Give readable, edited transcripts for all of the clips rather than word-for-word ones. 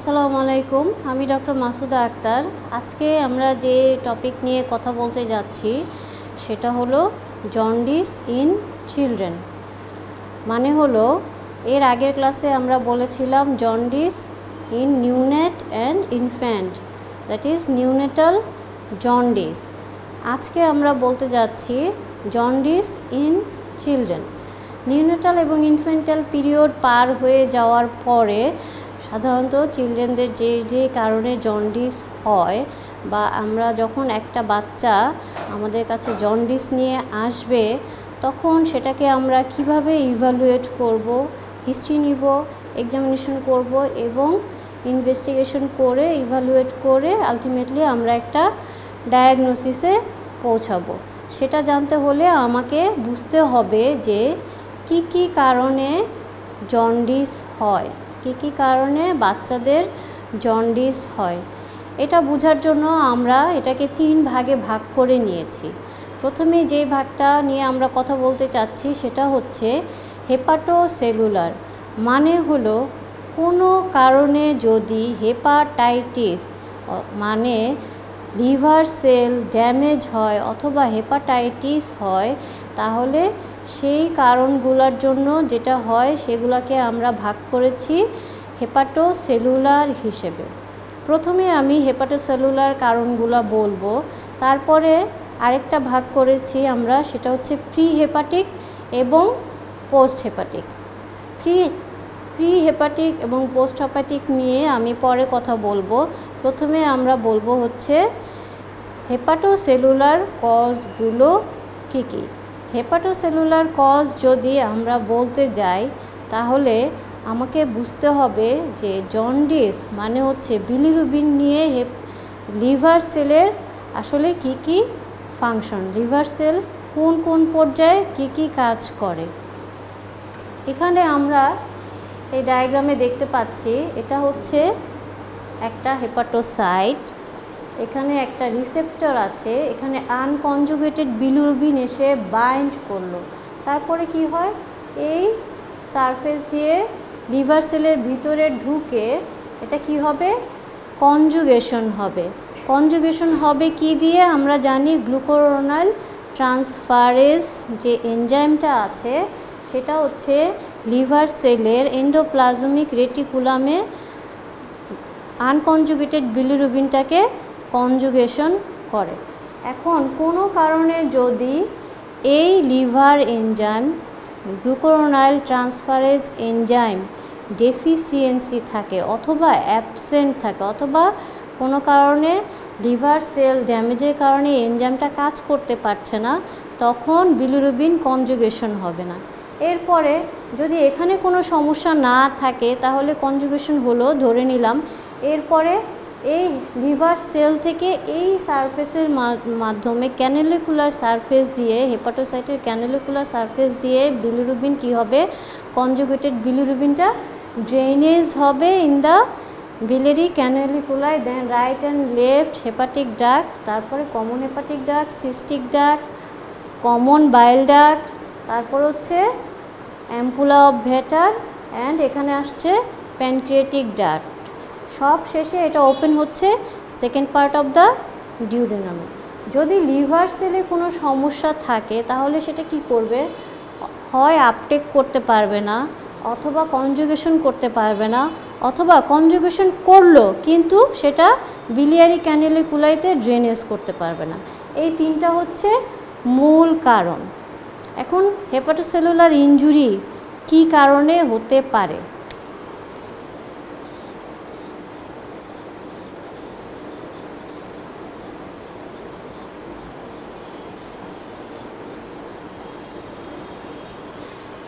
আসসালামু আলাইকুম, আমি ডক্টর মাসুদা আক্তার। আজকে আমরা যে টপিক নিয়ে কথা বলতে যাচ্ছি সেটা হলো জন্ডিস ইন চিলড্রেন। মানে হলো এর আগের ক্লাসে আমরা বলেছিলাম jaundice in neonate and infant, that is neonatal jaundice. আজকে আমরা বলতে যাচ্ছি জন্ডিস ইন চিলড্রেন। নিউনেটাল এবং ইনফ্যান্টাল পিরিয়ড পার হয়ে যাওয়ার পরে সাধারণত চিলড্রেনদের যে কারণে জন্ডিস হয়, বা আমরা যখন একটা বাচ্চা আমাদের কাছে জন্ডিস নিয়ে আসবে তখন সেটাকে আমরা কিভাবে ইভ্যালুয়েট করব, হিস্ট্রি নিব, এক্সামিনেশন করব এবং ইনভেস্টিগেশন করে ইভ্যালুয়েট করে আলটিমেটলি আমরা একটা ডায়াগনোসিসে পৌঁছাবো। সেটা জানতে হলে আমাকে বুঝতে হবে যে কি কারণে জন্ডিস হয়, কি কারণে বাচ্চাদের জন্ডিস হয়। এটা বোঝার জন্য আমরা এটাকে 3 ভাগে ভাগ করে নিয়েছি। প্রথমে যে ভাগটা নিয়ে আমরা কথা বলতে চাচ্ছি সেটা হচ্ছে হেপাটোসেলুলার। মানে হলো কোনো কারণে যদি হেপাটাইটিস মানে লিভার সেল ড্যামেজ হয় অথবা হেপাটাইটিস হয়, তাহলে সেই কারণগুলোর জন্য যেটা হয় সেগুলোকে আমরা ভাগ করেছি হেপাটোসেলুলার হিসেবে। প্রথমে আমি হেপাটোসেলুলার কারণগুলো বলবো, তারপরে আরেকটা ভাগ করেছি আমরা, সেটা হচ্ছে প্রি হেপাটিক এবং পোস্ট হেপাটিক। প্রি হেপাটিক এবং পোস্ট হেপাটিক নিয়ে আমি পরে কথা বলবো। প্রথমে আমরা বলবো হচ্ছে হেপাটোসেলুলার কজগুলো কী। হেপাটোসেলুলার কজ যদি আমরা বলতে যাই তাহলে আমাকে বুঝতে হবে যে জন্ডিস মানে হচ্ছে বিলিরুবিন নিয়ে লিভার সেলের আসলে কি ফাংশন, লিভার সেল কোন পর্যায়ে কি কাজ করে। এখানে আমরা এই ডায়াগ্রামে দেখতে পাচ্ছি এটা হচ্ছে একটা হেপাটোসাইট, এখানে একটা রিসেপ্টর আছে, এখানে আনকনজুগেটেড বিলিরুবিন এসে বাইন্ড করলো, তারপরে কি হয় এই সারফেস দিয়ে লিভার সেলের ভিতরে ঢুকে এটা কি হবে, কনজুগেশন হবে। কনজুগেশন হবে কি দিয়ে আমরা জানি, গ্লুকুরোনাইল ট্রান্সফারেজ যে এনজাইমটা আছে সেটা হচ্ছে লিভার সেলের এন্ডোপ্লাজমিক রেটিকুলামে আনকনজুগেটেড বিলিরুবিনটাকে কনজুগেশন করে। এখন কোনো কারণে যদি এই liver enzyme glucuronyl transferase enzyme deficiency থাকে অথবা অ্যাবসেন্ট থাকে, অথবা কোনো কারণে লিভার সেল ড্যামেজের কারণে এনজাইমটা কাজ করতে পারছে না, তখন বিলিরুবিন কনজুগেশন হবে না। এরপরে যদি এখানে কোনো সমস্যা না থাকে তাহলে কনজুগেশন হলো ধরে নিলাম। এরপরে এই লিভার সেল থেকে এই সারফেসের মাধ্যমে ক্যানেলিকুলার সারফেস দিয়ে, হেপাটোসাইটের ক্যানেলিকুলার সারফেস দিয়ে বিলিরুবিন কি হবে, কনজুগেটেড বিলিরুবিনটা ড্রেনেজ হবে in the biliary canaliculi, then right and left hepatic duct, তারপরে common hepatic duct, cystic duct, common bile duct, তারপর হচ্ছে অ্যাম্পুলা অফ ভেটার অ্যান্ড এখানে আসছে প্যানক্রিয়াটিক ডাক্ট। সব শেষে এটা ওপেন হচ্ছে second part of the duodenum. যদি লিভার সেলে কোনো সমস্যা থাকে তাহলে সেটা কি করবে, হয় আপটেক করতে পারবে না, অথবা কনজুগেশন করতে পারবে না, অথবা কনজুগেশন করলো কিন্তু সেটা বিলিয়ারি ক্যানেলিকুলাইতে ড্রেনেজ করতে পারবে না। এই 3টা হচ্ছে মূল কারণ। এখন হেপাটোসেলুলার ইনজুরি কি কারণে হতে পারে।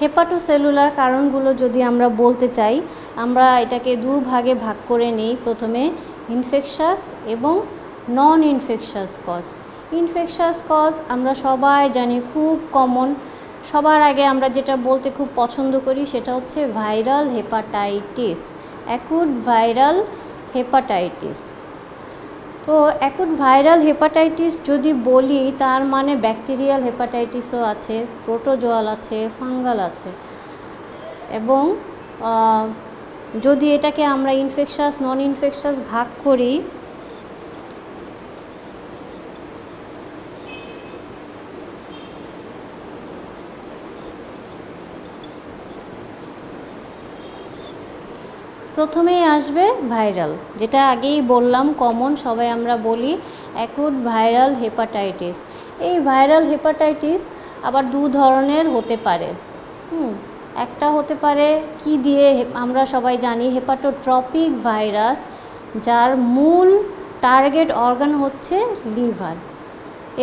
হেপাটোসেলুলার কারণগুলো যদি আমরা বলতে চাই, আমরা এটাকে 2 ভাগে ভাগ করে নিই। প্রথমে ইনফেকশাস এবং নন ইনফেকশাস কজ। ইনফেকশাস কজ আমরা সবাই জানি, খুব কমন। সবার আগে আমরা যেটা বলতে খুব পছন্দ করি সেটা হচ্ছে viral hepatitis, acute viral hepatitis. তো অ্যাকুট ভাইরাল হেপাটাইটিস যদি বলি তার মানে ব্যাকটেরিয়াল হেপাটাইটিসও আছে, প্রোটোজোয়াল আছে, ফাঙ্গাল আছে, এবং যদি এটাকে আমরা ইনফেকশাস নন ইনফেকশাস ভাগ করি, প্রথমেই আসবে ভাইরাল, যেটা আগেই বললাম কমন সবাই আমরা বলি অ্যাকুট ভাইরাল হেপাটাইটিস। এই ভাইরাল হেপাটাইটিস আবার দু ধরনের হতে পারে। একটা হতে পারে কি দিয়ে, আমরা সবাই জানি হেপাটোট্রপিক ভাইরাস, যার মূল টার্গেট অর্গান হচ্ছে লিভার,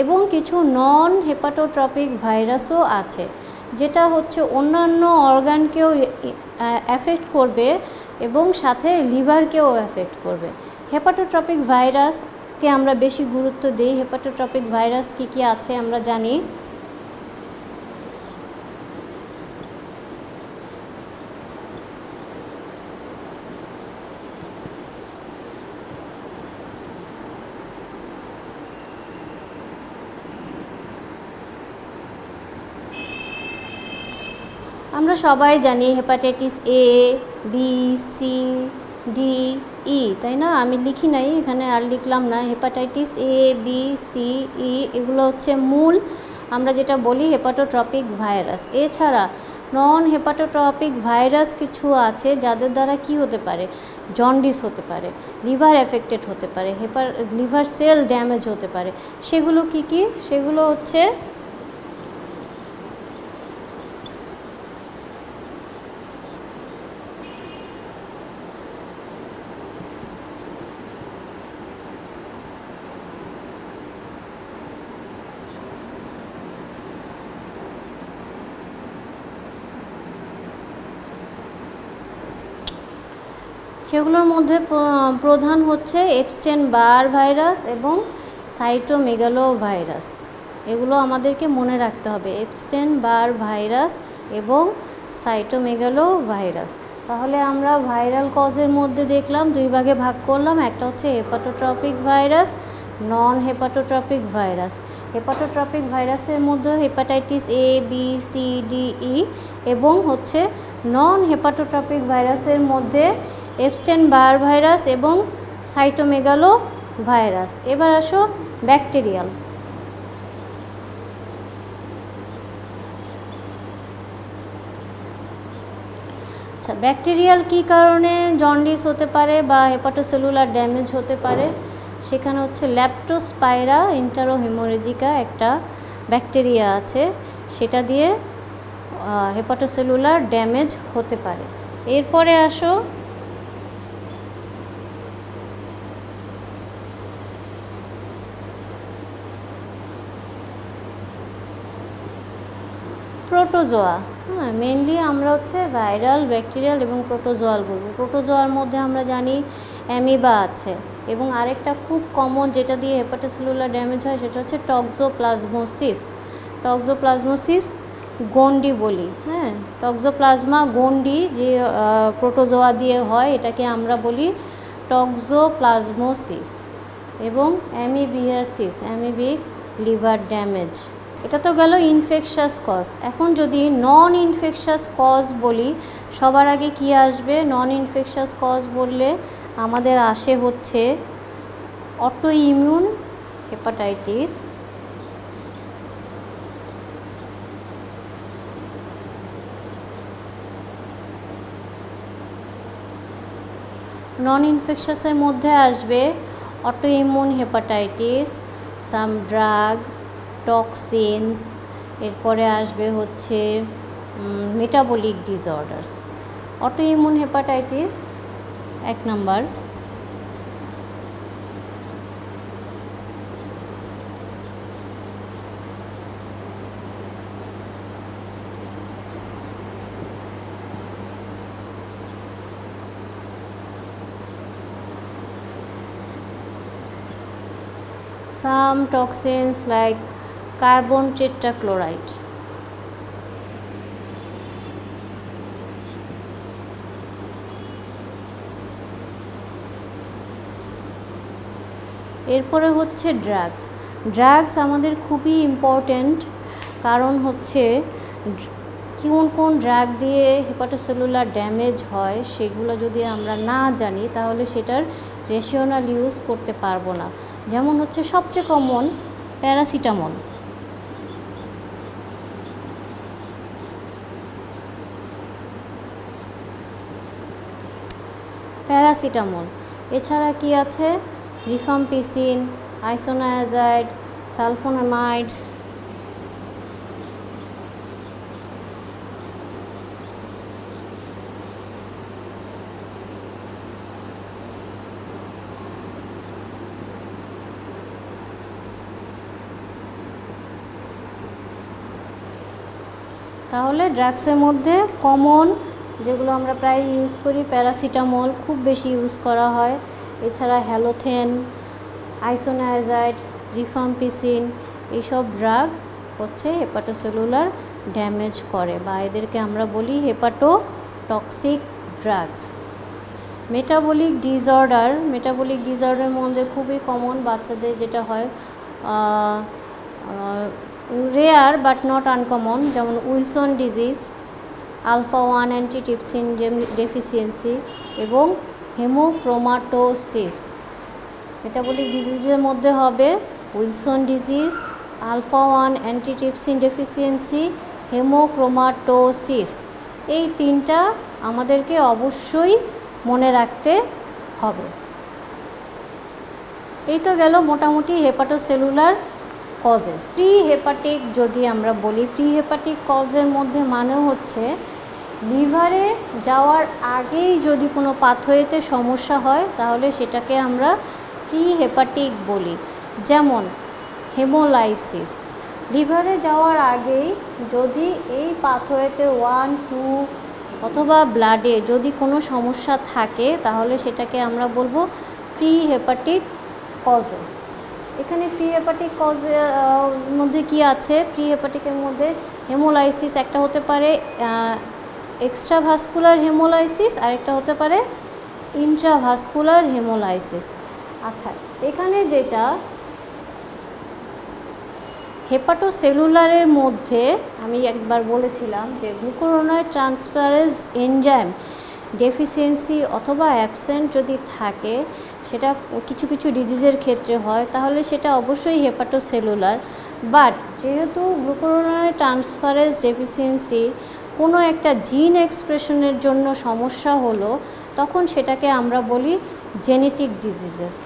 এবং কিছু নন হেপাটোট্রপিক ভাইরাসও আছে যেটা হচ্ছে অন্যান্য অর্গানকেও এফেক্ট করবে এবং সাথে লিভারকেও এফেক্ট করবে। হেপাটোট্রপিক ভাইরাসকে আমরা বেশি গুরুত্ব দিই। হেপাটোট্রপিক ভাইরাস কী কী আছে আমরা জানি। আমরা সবাই জানি hepatitis A, B, C, D, E, তাই না? আমি লিখি নাই এখানে, আর লিখলাম না। Hepatitis A, B, C, E এগুলো হচ্ছে মূল আমরা যেটা বলি হেপাটোট্রপিক ভাইরাস। এছাড়া নন হেপাটোট্রপিক ভাইরাস কিছু আছে যাদের দ্বারা কি হতে পারে, জন্ডিস হতে পারে, লিভার এফেক্টেড হতে পারে, লিভার সেল ড্যামেজ হতে পারে। সেগুলো কি কি? সেগুলো হচ্ছে সেগুলোর মধ্যে প্রধান হচ্ছে এপস্টেন বার ভাইরাস এবং সাইটোমেগালো ভাইরাস। এগুলো আমাদেরকে মনে রাখতে হবে, এপস্টেন বার ভাইরাস এবং সাইটোমেগালো ভাইরাস। তাহলে আমরা ভাইরাল কজের মধ্যে দেখলাম দুই ভাগে ভাগ করলাম, একটা হচ্ছে হেপাটোট্রপিক ভাইরাস, নন হেপাটোট্রপিক ভাইরাস। হেপাটোট্রপিক ভাইরাসের মধ্যে hepatitis A, B, C, D, E, এবং হচ্ছে নন হেপাটোট্রপিক ভাইরাসের মধ্যে এপস্টেন বার ভাইরাস এবং সাইটোমেগালো ভাইরাস। এবার আসো ব্যাকটেরিয়াল। আচ্ছা, ব্যাকটেরিয়াল কী কারণে জন্ডিস হতে পারে বা হেপাটোসেলুলার ড্যামেজ হতে পারে? সেখানে হচ্ছে ল্যাপ্টোস্পাইরা ইন্টারোহেমোরেজিকা একটা ব্যাকটেরিয়া আছে, সেটা দিয়ে হেপাটোসেলুলার ড্যামেজ হতে পারে। এরপরে আসো প্রোটোজোয়া। মেনলি আমরা হচ্ছে ভাইরাল, ব্যাকটেরিয়াল এবং প্রোটোজোয়াল বলবো। প্রোটোজোয়ার মধ্যে আমরা জানি অ্যামিবা আছে, এবং আরেকটা খুব কমন যেটা দিয়ে হেপাটোসেলুলার ড্যামেজ হয় সেটা হচ্ছে টক্সোপ্লাজমোসিস। টক্সোপ্লাজমোসিস গন্ডি বলি, টক্সোপ্লাজমা গন্ডি যে প্রোটোজোয়া দিয়ে হয়, এটাকে আমরা বলি টক্সোপ্লাজমোসিস। এবং অ্যামিবিয়াসিস, অ্যামিবিক লিভার ড্যামেজ। এটা তো গেল ইনফেকশাস কজ। এখন যদি নন ইনফেকশাস কজ বলি, সবার আগে কি আসবে? নন ইনফেকশাস কজ বললে আমাদের আসে হচ্ছে অটো ইমিউন হেপাটাইটিস, নন ইনফেকশাসের মধ্যে আসবে auto immune hepatitis, some drugs, toxins, এরপরে আসবে হচ্ছে metabolic disorders. Auto immune hepatitis 1 number. Some toxins like carbon tetrachloride. এরপরে হচ্ছে ড্রাগস। ড্রাগস আমাদের খুবই ইম্পর্ট্যান্ট, কারণ হচ্ছে কোন কোন ড্রাগ দিয়ে হেপাটোসেলুলার ড্যামেজ হয় সেগুলো যদি আমরা না জানি তাহলে সেটার রেশনাল ইউজ করতে পারবো না। যেমন হচ্ছে সবচেয়ে কমন প্যারাসিটামল। এছাড়া কি আছে? Rifampicin, isoniazid, sulphonamides. তাহলে ড্রাগসের মধ্যে কমন যেগুলো আমরা প্রায় ইউজ করি, প্যারাসিটামল খুব বেশি ইউজ করা হয়। এছাড়া হ্যালোথেন, আইসোনায়াজাইড, রিফাম্পিসিন, এইসব ড্রাগ হচ্ছে হেপাটোসেলুলার ড্যামেজ করে, বা এদেরকে আমরা বলি হেপাটোটক্সিক ড্রাগস। মেটাবলিক ডিসঅর্ডারের মধ্যে খুবই কমন বাচ্চাদের যেটা হয়, রেয়ার বাট নট আনকমন, যেমন Wilson disease, alpha-1 antitrypsin deficiency এবং হেমোক্রোমাটোসিস। মেটাবলিক ডিজিজের মধ্যে হবে Wilson disease, alpha-1 antitrypsin deficiency, haemochromatosis. এই তিনটা আমাদেরকে অবশ্যই মনে রাখতে হবে। এই তো গেল মোটামুটি হেপাটোসেলুলার কজেস। প্রি হেপাটিক যদি আমরা বলি, প্রি হেপাটিক কজের মধ্যে মানে হচ্ছে লিভারে যাওয়ার আগেই যদি কোনো পাথওয়েতে সমস্যা হয় তাহলে সেটাকে আমরা প্রি হেপাটিক বলি। যেমন হেমোলাইসিস, লিভারে যাওয়ার আগেই যদি এই পাথওয়েতে 1, 2 অথবা ব্লাডে যদি কোনো সমস্যা থাকে তাহলে সেটাকে আমরা বলবো প্রি হেপাটিক কজেস। এখানে প্রি হেপাটিক কজের মধ্যে কি আছে? প্রি হেপাটিকের মধ্যে হেমোলাইসিস একটা হতে পারে এক্সট্রাভাস্কুলার হেমোলাইসিস, আরেকটা হতে পারে ইন্ট্রাভাস্কুলার হেমোলাইসিস। আচ্ছা, এখানে যেটা হেপাটোসেলুলারের মধ্যে আমি একবার বলেছিলাম যে গ্লুকুরোনাইড ট্রান্সফারেজ এনজাইম ডেফিসিয়েন্সি অথবা অ্যাবসেন্ট যদি থাকে, সেটা কিছু কিছু ডিজিজের ক্ষেত্রে হয়, তাহলে সেটা অবশ্যই হেপাটোসেলুলার। বাট যেহেতু গ্লুকুরোনাইড ট্রান্সফারেজ ডেফিসিয়েন্সি কোনো একটা জিন এক্সপ্রেশনের জন্য সমস্যা হলো, তখন সেটাকে আমরা বলি জেনেটিক ডিজিজেস।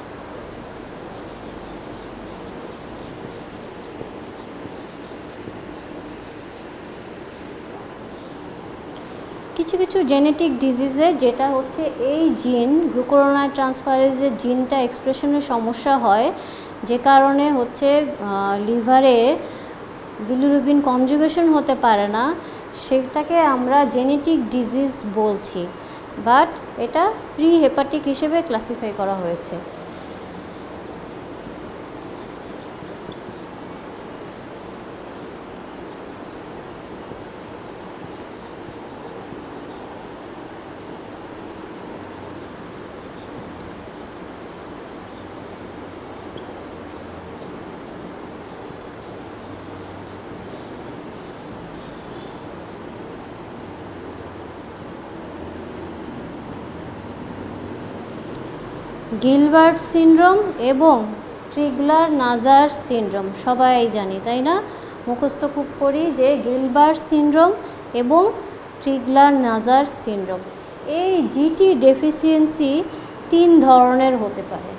কিছু কিছু জেনেটিক ডিজিজে যেটা হচ্ছে এই জিন গ্লুকুরোনাইড ট্রান্সফারেজের জিনটা এক্সপ্রেশনের সমস্যা হয়, যে কারণে হচ্ছে লিভারে বিলিরুবিন কনজুগেশন হতে পারে না, সেটাকে আমরা জেনেটিক ডিজিজ বলছি। বাট এটা প্রি হেপাটিক হিসেবে ক্লাসিফাই করা হয়েছে। গিলবার্ট সিনড্রোম এবং ক্রিগলার-নাজার সিনড্রোম সবাই জানি, তাই না? মুখস্থ খুব করি যে গিলবার্ট সিনড্রোম এবং ক্রিগলার-নাজার সিনড্রোম, এই জিটি ডেফিসিয়েন্সি 3 ধরনের হতে পারে।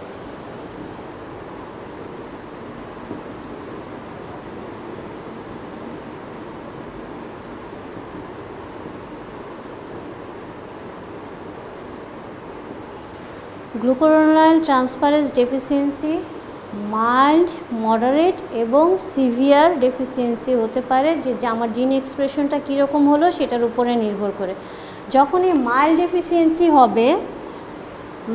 Glucuronide transferase deficiency mild, moderate এবং সিভিয়ার ডেফিসিয়েন্সি হতে পারে, যে আমার জিন এক্সপ্রেশনটা কীরকম হলো সেটার উপরে নির্ভর করে। যখনই মাইল্ড ডেফিসিয়েন্সি হবে,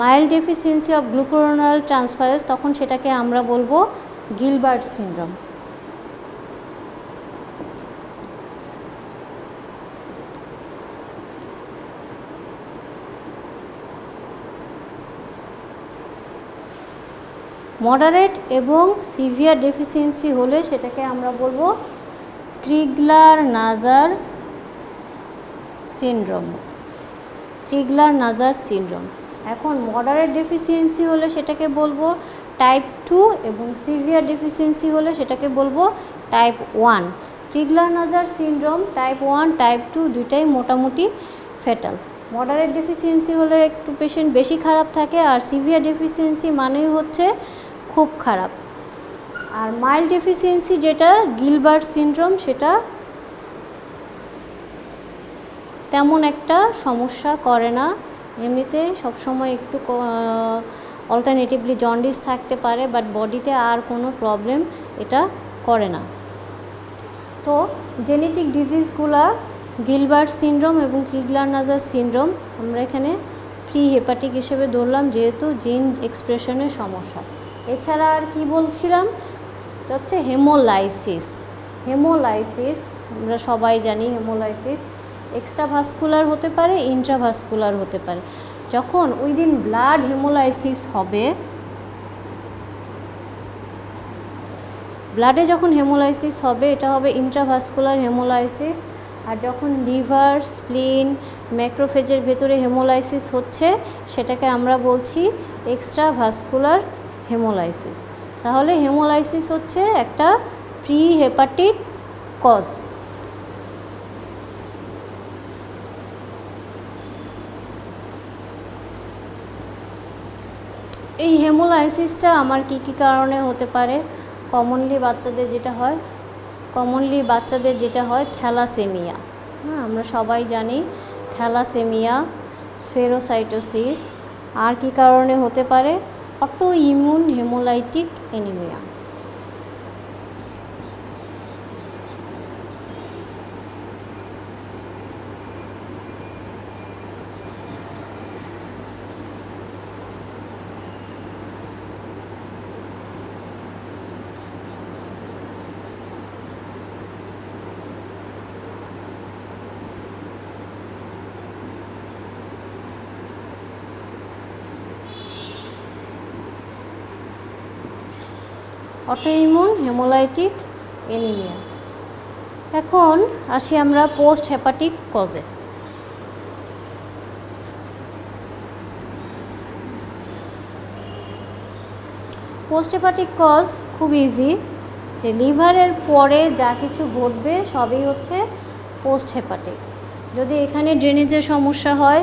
mild deficiency of glucuronide transferase, তখন সেটাকে আমরা বলবো গিলবার্ট সিনড্রোম। মডারেট এবং সিভিয়ার ডেফিসিয়েন্সি হলে সেটাকে আমরা বলবো ক্রিগলার-নাজার সিনড্রোম, ক্রিগলার-নাজার সিনড্রোম। এখন মডারেট ডেফিসিয়েন্সি হলে সেটাকে বলবো টাইপ 2 এবং সিভিয়ার ডেফিসিয়েন্সি হলে সেটাকে বলবো টাইপ 1। ক্রিগলার-নাজার সিনড্রোম টাইপ 1 টাইপ 2 দুইটাই মোটামুটি ফেটাল। মডারেট ডেফিসিয়েন্সি হলে একটু পেশেন্ট বেশি খারাপ থাকে, আর সিভিয়ার ডেফিসিয়েন্সি মানেই হচ্ছে খুব খারাপ। আর মাইল্ড ডেফিসিয়েন্সি যেটা গিলবার্ট সিনড্রোম, সেটা তেমন একটা সমস্যা করে না, এমনিতে সবসময় একটু অল্টারনেটিভলি জন্ডিস থাকতে পারে, বাট বডিতে আর কোনো প্রবলেম এটা করে না। তো জেনেটিক ডিজিজগুলা গিলবার্ট সিনড্রোম এবং ক্রিগলার-নাজার সিনড্রোম আমরা এখানে প্রি হেপাটিক হিসেবে ধরলাম, যেহেতু জিন এক্সপ্রেশনের সমস্যা। এছাড়া আর কি বলছিলাম, এটা হচ্ছে হেমোলাইসিস। হেমোলাইসিস আমরা সবাই জানি, হেমোলাইসিস এক্সট্রাভাস্কুলার হতে পারে, ইন্ট্রাভাস্কুলার হতে পারে। যখন উইদিন ব্লাড হেমোলাইসিস হবে, ব্লাডে যখন হেমোলাইসিস হবে এটা হবে ইন্ট্রাভাস্কুলার হেমোলাইসিস। আর যখন লিভার, স্প্লিন, ম্যাক্রোফেজের ভেতরে হেমোলাইসিস হচ্ছে সেটাকে আমরা বলছি এক্সট্রাভাস্কুলার হেমোলাইসিস। তাহলে হেমোলাইসিস হচ্ছে একটা প্রি হেপাটিক কজ। এই হেমোলাইসিসটা আমার কি কি কারণে হতে পারে? কমনলি বাচ্চাদের যেটা হয় থ্যালাসেমিয়া। হ্যাঁ, আমরা সবাই জানি থ্যালাসেমিয়া, স্ফেরোসাইটোসিস। আর কি কারণে হতে পারে? Auto immune haemolytic anaemia. Autoimmune haemolytic anaemia. এখন আসি আমরা post hepatic কজে। Post hepatic cause খুব ইজি, যে লিভারের পরে যা কিছু ঘটবে সবই হচ্ছে পোস্ট হেপাটিক। যদি এখানে ড্রেনেজের সমস্যা হয়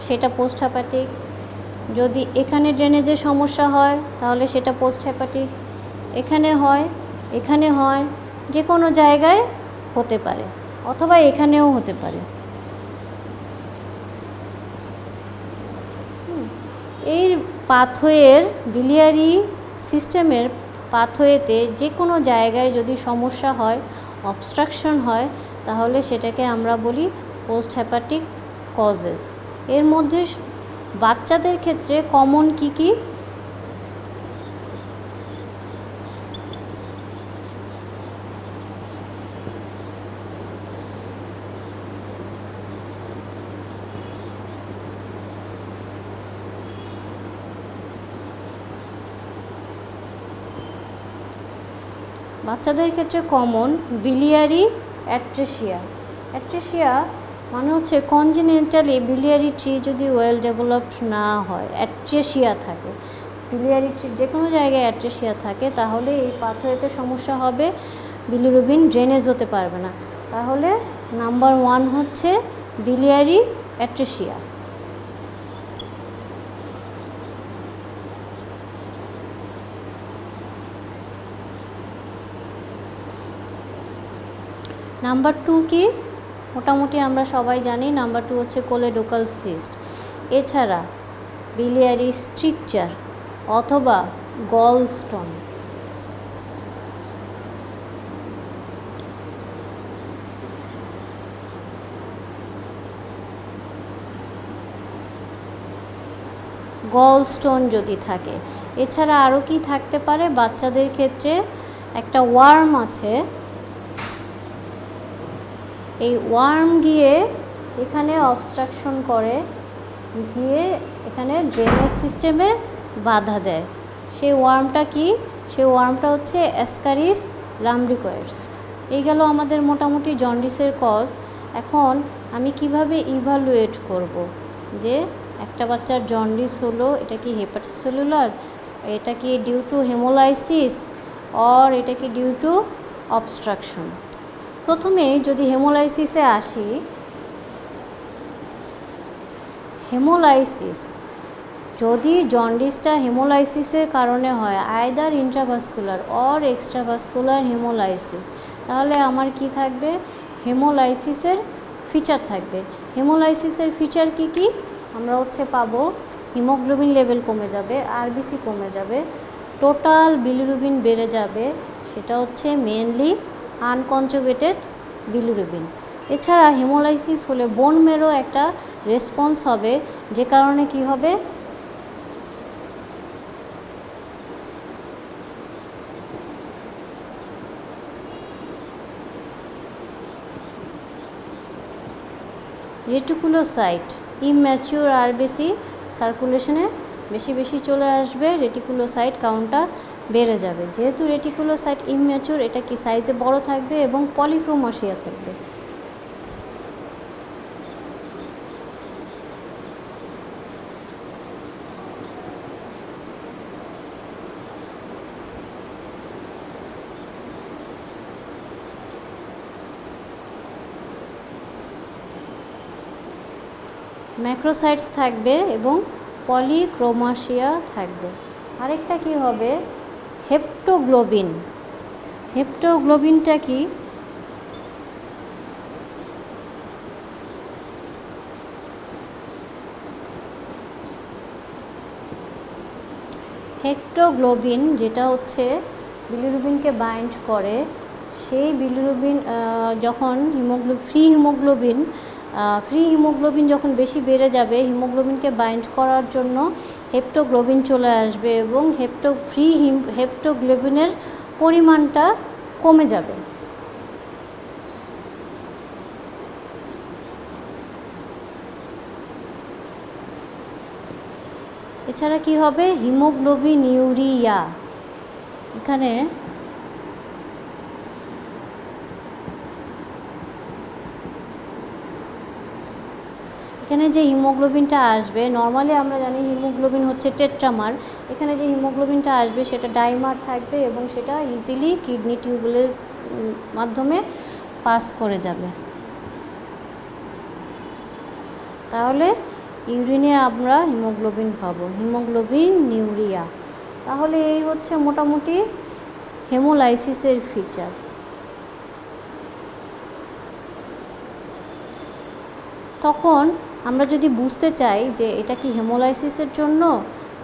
সেটা পোস্ট হেপাটিক, যদি এখানে ড্রেনেজের সমস্যা হয় তাহলে সেটা পোস্ট হেপাটিক, এখানে হয়, যে কোনো জায়গায় হতে পারে, অথবা এখানেও হতে পারে। এই পাথওয়ের, বিলিয়ারি সিস্টেমের পাথওয়েতে যে কোনো জায়গায় যদি সমস্যা হয়, অবস্ট্রাকশন হয়, তাহলে সেটাকে আমরা বলি পোস্ট হেপাটিক কজেস। এর মধ্যে বাচ্চাদের ক্ষেত্রে কমন কি কি? বাচ্চাদের ক্ষেত্রে কমন বিলিয়ারি অ্যাট্রেসিয়া। অ্যাট্রেসিয়া মানে হচ্ছে কনজেনিটালি বিলিয়ারি ট্রি যদি ওয়েল ডেভেলপড না হয়, অ্যাট্রেসিয়া থাকে, বিলিয়ারি ট্রি যে কোনো জায়গায় অ্যাট্রেসিয়া থাকে, তাহলে এই পাথওয়েতে সমস্যা হবে, বিলিরুবিন ড্রেনেজ হতে পারবে না। তাহলে নাম্বার 1 হচ্ছে বিলিয়ারি অ্যাট্রেসিয়া। নাম্বার 2 কি? মোটামুটি আমরা সবাই জানি নাম্বার 2 হচ্ছে কোলেডোকাল সিস্ট। এছাড়া বিলিয়ারি স্ট্রিকচার অথবা গল স্টোন। গল স্টোন যদি থাকে। এছাড়া আরও কি থাকতে পারে? বাচ্চাদের ক্ষেত্রে একটা ওয়ার্ম আছে, এই ওয়ার্ম গিয়ে এখানে অবস্ট্রাকশন করে, গিয়ে এখানে ড্রেনেজ সিস্টেমে বাধা দেয়। সেই ওয়ার্মটা কি? সেই ওয়ার্মটা হচ্ছে অ্যাসকারিস লাম্ব্রিকয়েডস। এই গেল আমাদের মোটামুটি জন্ডিসের কজ। এখন আমি কিভাবে ইভালুয়েট করব যে একটা বাচ্চার জন্ডিস হলো, এটা কি হেপাটোসেলুলার, এটা কি ডিউ টু হেমোলাইসিস অর এটা কি ডিউ টু অবস্ট্রাকশন। প্রথমে যদি হেমোলাইসিসে আসি, হেমোলাইসিস যদি জন্ডিসটা হেমোলাইসিসের কারণে হয়, either intravascular or extravascular haemolysis, তাহলে আমার কি থাকবে, হেমোলাইসিসের ফিচার থাকবে। হেমোলাইসিসের ফিচার কি কি আমরা পাবো, হিমোগ্লোবিন লেভেল কমে যাবে, আরবিসি কমে যাবে, টোটাল বিলিরুবিন বেড়ে যাবে, সেটা মেনলি আনকনজুগেটেড বিলিরুবিন। এছাড়া হেমোলাইসিস হলে বোন মেরো একটা রেসপন্স হবে, যে কারণে কি হবে, রেটিকুলোসাইট ইম্যাচিউর আরবিসি সার্কুলেশনে বেশি বেশি চলে আসবে, রেটিকুলোসাইট কাউন্টটা বেড়ে যাবে। যেহেতু রেটিকুলোসাইট ইম্যাচিউর, এটা কি সাইজে বড় থাকবে এবং পলিক্রোমাসিয়া থাকবে। ম্যাক্রোসাইটস থাকবে এবং পলিক্রোমাসিয়া থাকবে। আরেকটা কি হবে, হেপ্টোগ্লোবিন। হেপ্টোগ্লোবিনটা কি, হেপ্টোগ্লোবিন যেটা বিলিরুবিনকে বাইন্ড করে, সেই বিলিরুবিন যখন ফ্রি হিমোগ্লোবিন যখন বেশি বেড়ে যাবে, হিমোগ্লোবিনকে বাইন্ড করার জন্য হেপ্টোগ্লোবিন চলে আসবে এবং হেপ্টোগ্লোবিনের পরিমাণটা কমে যাবে। এছাড়া কি হবে, হিমোগ্লোবিনিউরিয়া। এখানে যে হিমোগ্লোবিনটা আসবে, নর্মালি আমরা জানি হিমোগ্লোবিন টেট্রামার, এখানে যে হিমোগ্লোবিনটা আসবে সেটা ডাইমার থাকবে এবং সেটা ইজিলি কিডনি টিউবুলের মাধ্যমে পাস করে যাবে। তাহলে ইউরিনে আমরা হিমোগ্লোবিন পাবো, হিমোগ্লোবিনিউরিয়া। তাহলে এই মোটামুটি হেমোলাইসিসের ফিচার। তখন আমরা যদি বুঝতে চাই যে এটা কি হেমোলাইসিসের জন্য,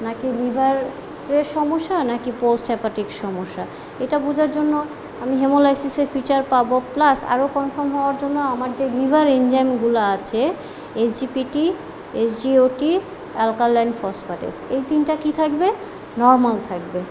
নাকি লিভারের সমস্যা, নাকি পোস্ট হেপাটিক সমস্যা, এটা বোঝার জন্য আমি হেমোলাইসিসের ফিচার পাবো। প্লাস আরও কনফার্ম হওয়ার জন্য আমার যে লিভার এনজাইমগুলো আছে, এসজিপিটি, এসজিওটি, অ্যালকালাইন ফসফেটেস, এই তিনটা কি থাকবে, নর্মাল থাকবে।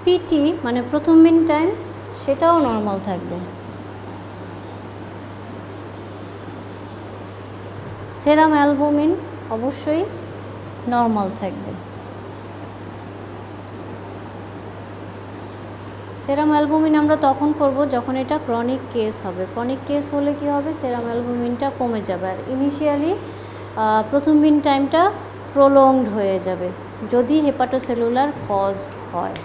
পিটি মানে প্রথম মিন টাইম, সেটাও নর্মাল থাকবে। সেরাম অ্যালবুমিন অবশ্যই নর্মাল থাকবে। সেরাম অ্যালবুমিন আমরা তখন করব যখন এটা ক্রনিক কেস হবে। ক্রনিক কেস হলে কি হবে, সেরাম অ্যালবুমিনটা কমে যাবে, আর ইনিশিয়ালি প্রথম মিন টাইমটা প্রলংড হয়ে যাবে যদি হেপাটোসেলুলার কজ হয়।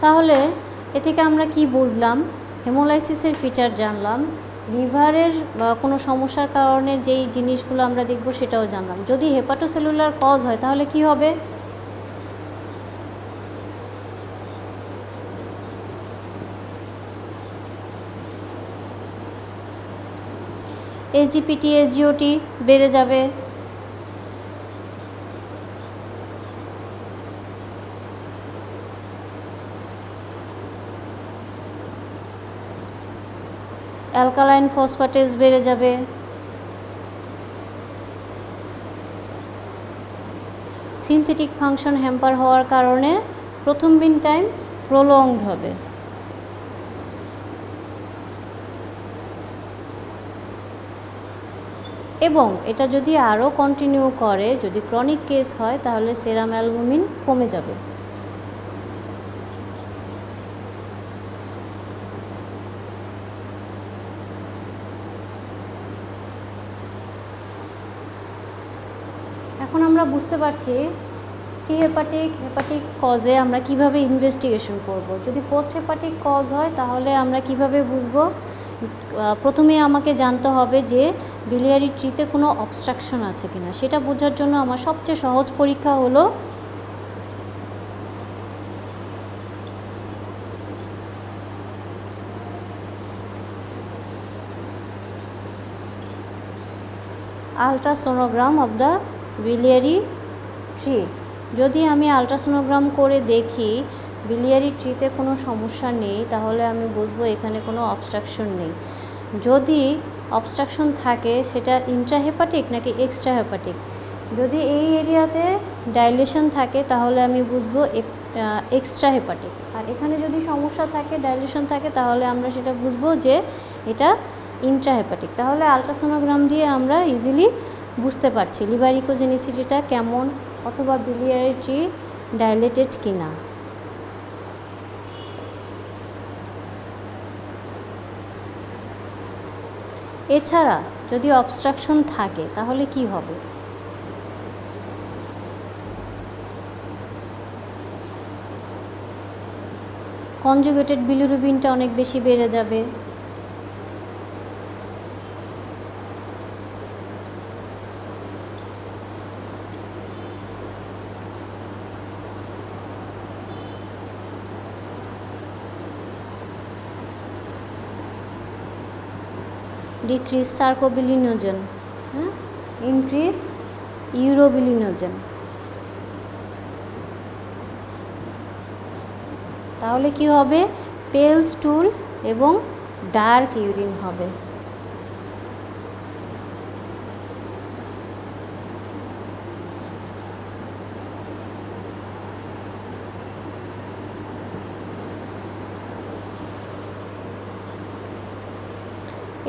তাহলে এ থেকে আমরা কি বুঝলাম, হেমোলাইসিসের ফিচার জানলাম, লিভারের কোনো সমস্যার কারণে যেই জিনিসগুলো আমরা দেখব সেটাও জানলাম। যদি হেপাটোসেলুলার কজ হয় তাহলে কি হবে, এসজিপিটি, এসজিওটি বেড়ে যাবে। অ্যালকালাইন ফসফেটেজ বেড়ে যাবে, সিনথেটিক ফাংশন হ্যাম্পার হওয়ার কারণে প্রথমবিন টাইম প্রলংড হবে। এবং এটা যদি আরও কন্টিনিউ করে, যদি ক্রনিক কেস হয়, তাহলে সেরাম অ্যালবুমিন কমে যাবে। এখন আমরা বুঝতে পারছি প্রি হেপাটিক কজে আমরা কিভাবে ইনভেস্টিগেশন করব। যদি পোস্ট হেপাটিক কজ হয় তাহলে আমরা কিভাবে বুঝবো? প্রথমে আমাকে জানতে হবে যে বিলিয়ারি ট্রিতে কোনো অবস্ট্রাকশন আছে কিনা। সেটা বোঝার জন্য আমার সবচেয়ে সহজ পরীক্ষা হলো ultrasonogram of the biliary tree. যদি আমি আলট্রাসোনোগ্রাম করে দেখি বিলিয়ারি ট্রিতে কোনো সমস্যা নেই, তাহলে আমি বুঝবো এখানে কোনো অবস্ট্রাকশন নেই। যদি অবস্ট্রাকশন থাকে সেটা ইন্ট্রাহেপাটিক নাকি এক্সট্রা হেপাটিক। যদি এই এরিয়াতে ডাইলেশন থাকে তাহলে আমি বুঝবো এক্সট্রা হেপাটিক। আর এখানে যদি সমস্যা থাকে, ডাইলেশন থাকে, তাহলে আমরা সেটা বুঝবো যে এটা ইন্ট্রাহেপাটিক। তাহলে আলট্রাসোনোগ্রাম দিয়ে আমরা ইজিলি বুঝতে পারছি লিভার ইকোজেনিসিটিটা কেমন, অথবা বিলিয়ারি ট্রি ডাইলেটেড কিনা। এছাড়া যদি অবস্ট্রাকশন থাকে তাহলে কি হবে? কনজুগেটেড বিলিরুবিনটা অনেক বেশি বেড়ে যাবে। Decrease stercobilinogen, increase urobilinogen. তাহলে কি হবে? পেল স্টুল এবং ডার্ক ইউরিন হবে।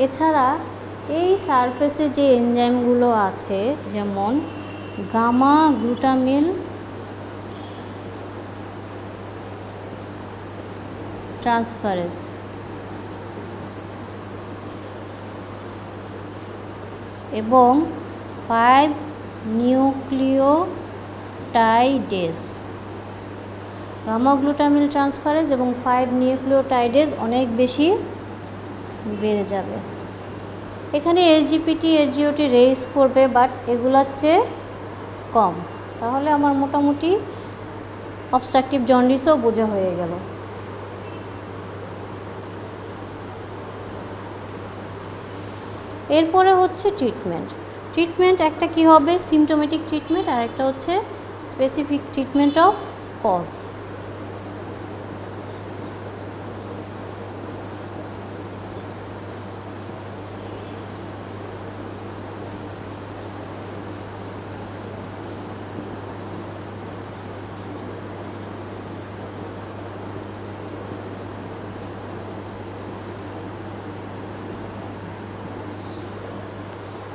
এছাড়া এই সারফেসে যে এনজাইমগুলো আছে, যেমন গামা গ্লুটামিল ট্রান্সফারেজ এবং 5 নিউক্লিওটাইডেজ, গামা গ্লুটামিল ট্রান্সফারেজ এবং 5 নিউক্লিওটাইডেজ অনেক বেশি বেড়ে যাবে। এখানে এসজিপিটি এসজিওটি রেইজ করবে, বাট এগুলার চেয়ে কম। তাহলে আমার মোটামুটি অবস্ট্রাকটিভ জন্ডিসও বোঝা হয়ে গেল। এরপরে হচ্ছে ট্রিটমেন্ট একটা কি হবে? সিমটোমেটিক ট্রিটমেন্ট, আর একটা হচ্ছে specific treatment of cause.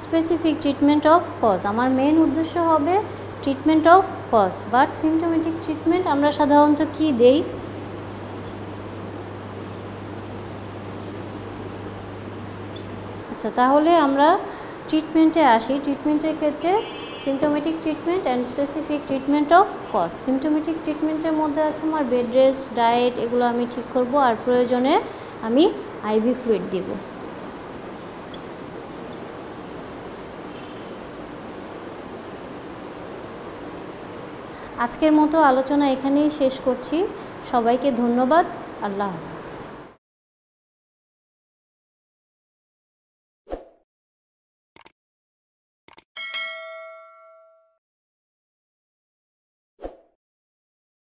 Specific treatment of cause, আমার মেন উদ্দেশ্য হবে treatment of cause. But symptomatic treatment আমরা সাধারণত কি দেই? আচ্ছা, তাহলে আমরা ট্রিটমেন্টে আসি। ট্রিটমেন্টের ক্ষেত্রে symptomatic treatment and specific treatment of cause. সিমটোমেটিক ট্রিটমেন্টের মধ্যে আছে আমার বেড রেস্ট, ডায়েট, এগুলো আমি ঠিক করব, আর প্রয়োজনে আমি আইভি ফ্লুইড দিব। আজকের মতো আলোচনা এখানেই শেষ করছি। সবাইকে ধন্যবাদ। আল্লাহ হাফেজ।